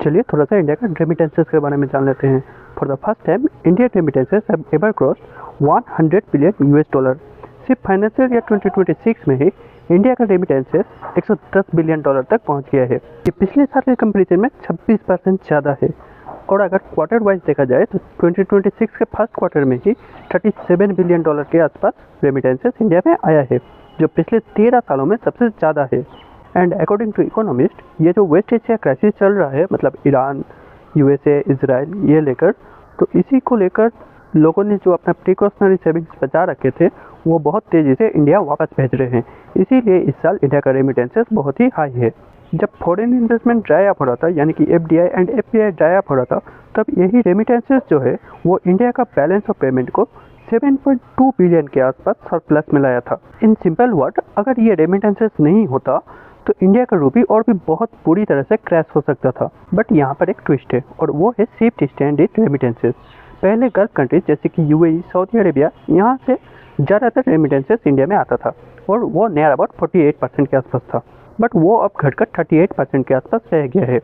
चलिए थोड़ा सा इंडिया का रेमिटेंसेस के बारे में जान लेते हैं। For the first time Indian remittances have ever crossed 100 billion US dollar. सिर्फ फाइनेंशियल ईयर 2026 में ही इंडिया का रेमिटेंसेस 110 बिलियन डॉलर तक पहुंच गया है। ये पिछले साल के कंपेरिजन में 26% ज़्यादा है। और अगर क्वार्टर वाइज देखा जाए तो 2026 के फर्स्ट क्वार्टर में ही 37 बिलियन डॉलर के आसपास रेमिटेंसेस इंडिया में आया है, जो पिछले 13 सालों में सबसे ज़्यादा है। एंड अकॉर्डिंग टू इकोनॉमिस्ट, ये जो वेस्ट एशिया क्राइसिस चल रहा है, मतलब ईरान, यूएसए, इजराइल, ये लेकर, तो इसी को लेकर लोगों ने जो अपना प्रिकॉशनरी सेविंग्स बचा रखे थे वो बहुत तेज़ी से इंडिया वापस भेज रहे हैं। इसीलिए इस साल इंडिया का रेमिटेंसेस बहुत ही हाई है। जब फॉरेन इन्वेस्टमेंट ड्राई अप हो रहा था, यानी कि FDI and FPI dry up हो रहा था, तब यही रेमिटेंसेस जो है वो इंडिया का बैलेंस ऑफ पेमेंट को 7.2 बिलियन के आसपास सरप्लस में लाया था। इन सिंपल वर्ड, अगर ये रेमिटेंसेस नहीं होता तो इंडिया का रूपी और भी बहुत बुरी तरह से क्रैश हो सकता था। बट यहाँ पर एक ट्विस्ट है और वो है सेफ्टी स्टैंड इन रेमिटेंसेस। पहले गल्फ कंट्रीज जैसे कि यूएई, सऊदी अरेबिया, यहाँ से ज़्यादातर रेमिटेंसेस इंडिया में आता था और वो नियर अबाउट 48% के आसपास था। बट वो अब घटकर 38% के आसपास रह गया है।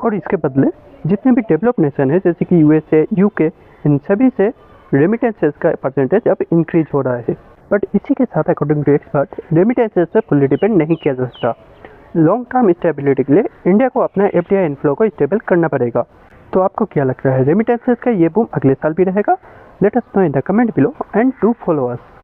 और इसके बदले जितने भी डेवलप नेशन है जैसे कि यूएसए, यूके, इन सभी से रेमिटेंसेस का परसेंटेज अब इंक्रीज हो रहा है। बट इसी के साथ अकॉर्डिंग टू एक्सपर्ट, रेमिटेंसेस पे फुल्ली डिपेंड नहीं किया जा सकता। लॉन्ग टर्म स्टेबिलिटी के लिए इंडिया को अपना एफडीआई इनफ्लो को स्टेबल करना पड़ेगा। तो आपको क्या लगता है, रेमिटेंसेस का ये बूम अगले साल भी रहेगा? Let us know in the comment below and do follow us.